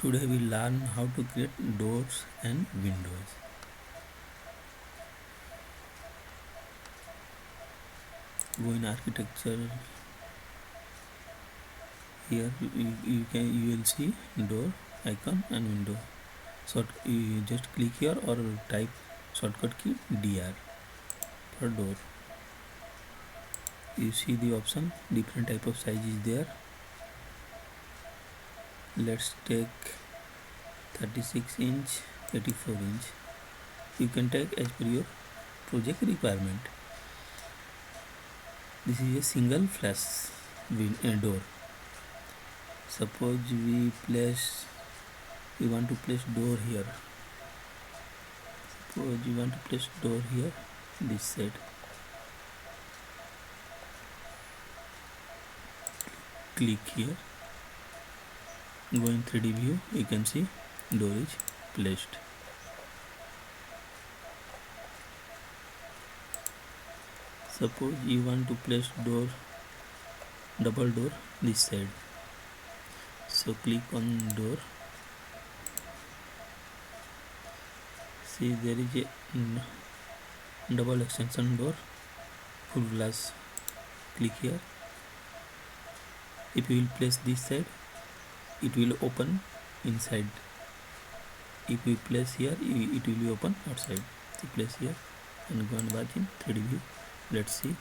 Today we learn how to create doors and windows. Go in architecture. Here you will see door icon and window. So you just click here or type shortcut key DR for door. You see the option, different type of size is there. Let's take 36 inch, 84 inch. You can take as per your project requirement. This is a single flash door. Suppose we want to place door here. Suppose you want to place door here, this side. Click here. Go in 3D view. You can see door is placed. Suppose you want to place door, double door this side. So click on door. See, there is a double extension door, full glass. Click here. If you will place this side, it will open inside. If you place here, it will be open outside. So place here and go and back in 3D view. Let's see.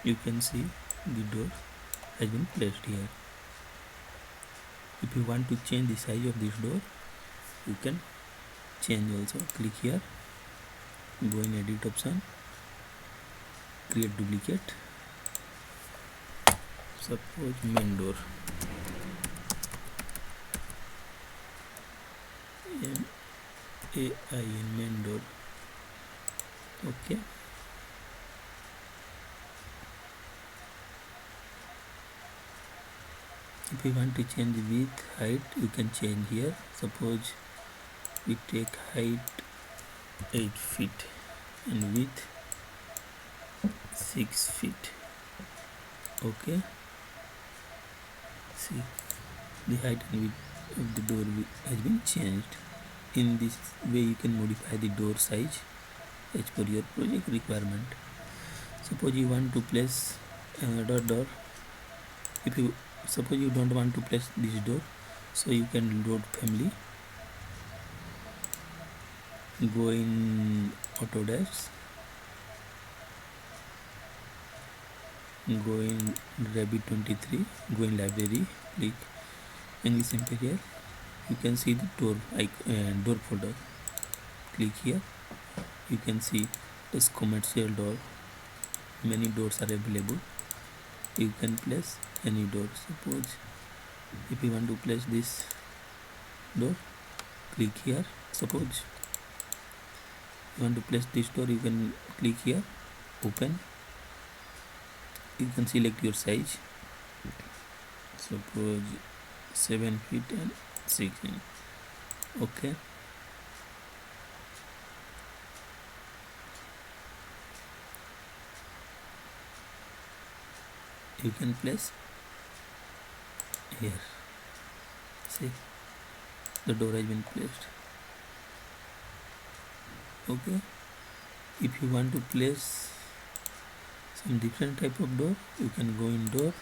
You can see the door has been placed here. If you want to change the size of this door, you can change also. Click here, go in edit option, create duplicate. Suppose main door, MAIN main door. Okay. If you want to change width, height, you can change here. Suppose we take height 8 feet and width 6 feet. Okay. See, the height and width of the door has been changed. In this way you can modify the door size as per your project requirement. Suppose you want to place another door. If you suppose you don't want to place this door, so you can load family. Go in Autodesk. Go in Revit 23. Go in library. Click English Imperial. You can see the door door folder. Click here. You can see this commercial door. Many doors are available. You can place any door. Suppose if you want to place this door, click here. Suppose you want to place this door, you can click here, open. You can select your size. Suppose 7 feet and 6 inch. Okay. You can place here. See, the door has been placed. Okay. If you want to place some different type of door, you can go in door,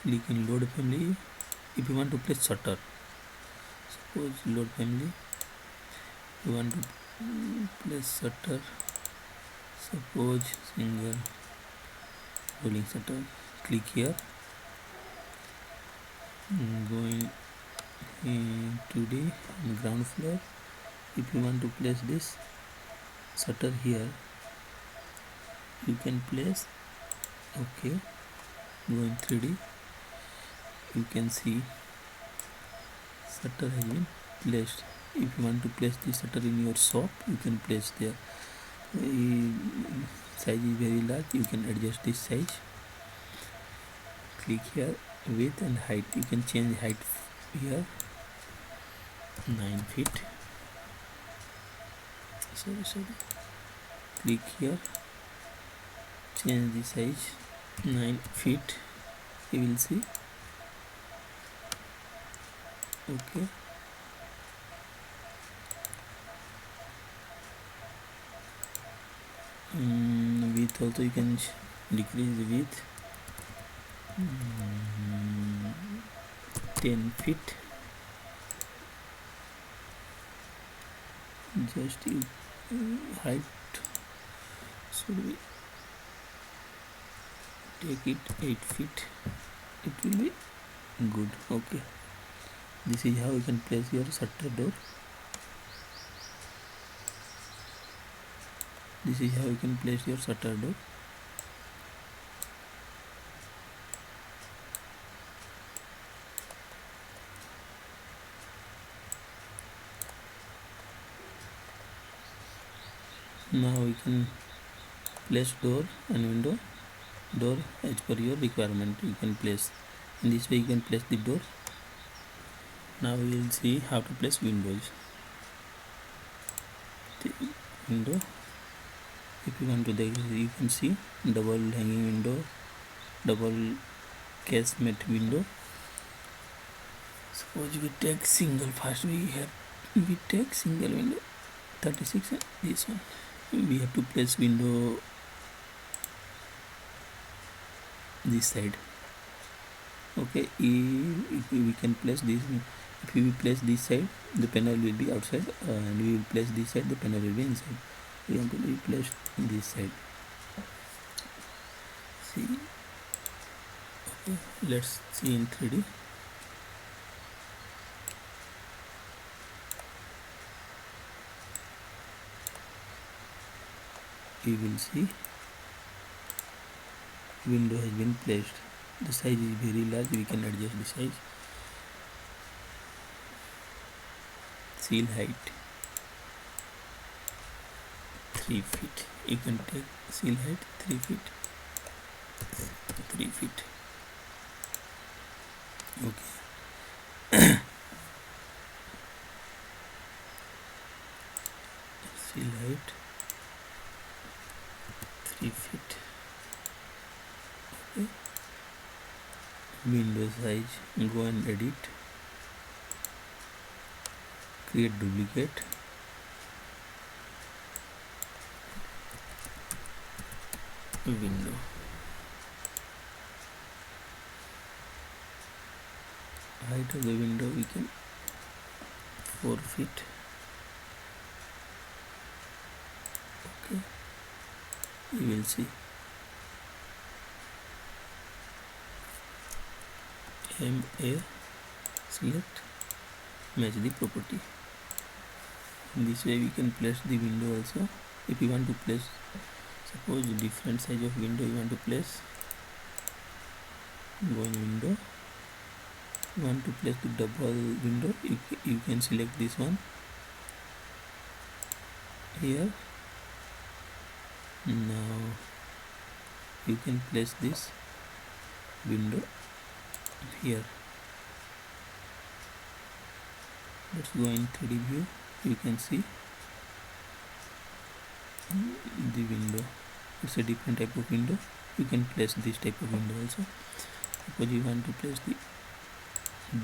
click in load family. If you want to place shutter, suppose load family, you want to place shutter, suppose single rolling shutter. Click here, going in 2D on ground floor. If you want to place this shutter here, you can place. Okay. Go in 3D. You can see shutter has been placed. If you want to place this shutter in your shop, you can place there. Size is very large, you can adjust this size. Click here, width and height. You can change height here, 9 feet. Sorry. Click here, change the size 9 feet, you will see. Okay, width also you can decrease the width 10 feet. Just you height should we take it 8 feet, it will be good. Okay, this is how you can place your shutter door. This is how you can place your shutter door. Now we can place door and window. Door as per your requirement you can place. In this way you can place the door. Now we will see how to place windows. The window, if you want to, you can see double hanging window, double casement window. Suppose we take single. First we take single window 36 and this one. We have to place window this side. Okay, if we can place this. If we place this side, the panel will be outside, and we will place this side, the panel will be inside. We want to place this side. See. Okay, let's see in 3D. You will see window has been placed. The size is very large, we can adjust the size. Seal height 3 feet. You can take seal height 3 feet. 3 feet. Okay. Seal height 3 feet. Okay. Window size, go and edit, create duplicate, window, height of the window we can 4 feet. Okay, you will see MA, select, match the property. In this way we can place the window also. If you want to place, suppose different size of window you want to place, go in window, you want to place the double window, you can select this one here. Now you can place this window here. Let's go in 3D view. You can see the window. It's a different type of window. You can place this type of window also. Suppose you want to place the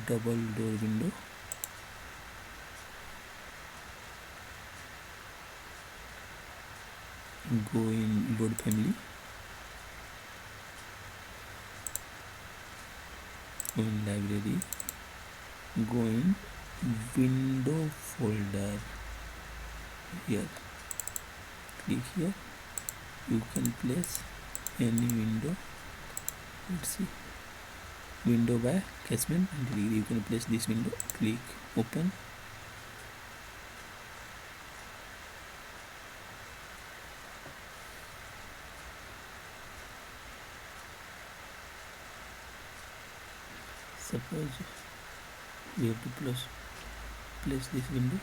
double door window, go in load family, go in library, go in window folder here, click here, you can place any window. Let's see, window by casement, and you can place this window, click open. Suppose we have to place this window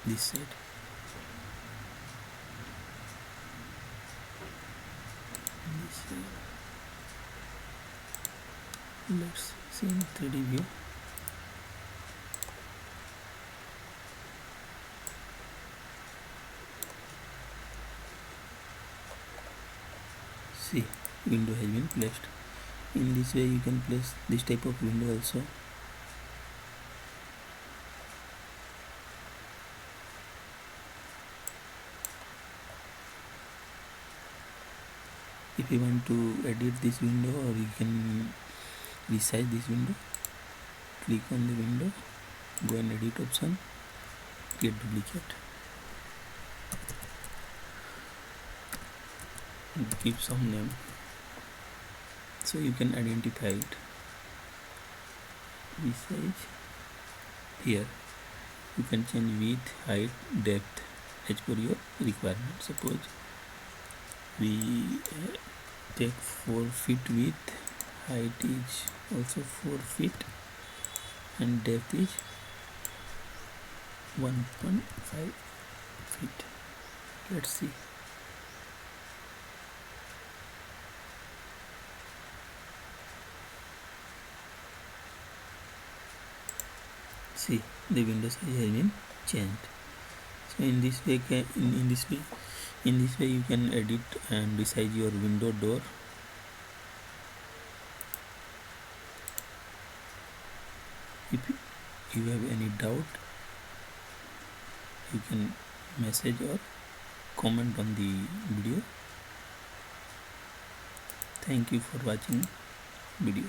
this side. This side. Let's see in 3D view. See, window has been placed. In this way you can place this type of window also. If you want to edit this window, or you can resize this window, click on the window, go and edit option, create duplicate, give some name so you can identify it. Resize. Here you can change width, height, depth as per your requirement. Suppose we take 4 feet width, height is also 4 feet, and depth is 1.5 feet. Let's see. See, the window size has been changed. So in this way, you can edit and resize your window door. If you have any doubt, you can message or comment on the video. Thank you for watching video.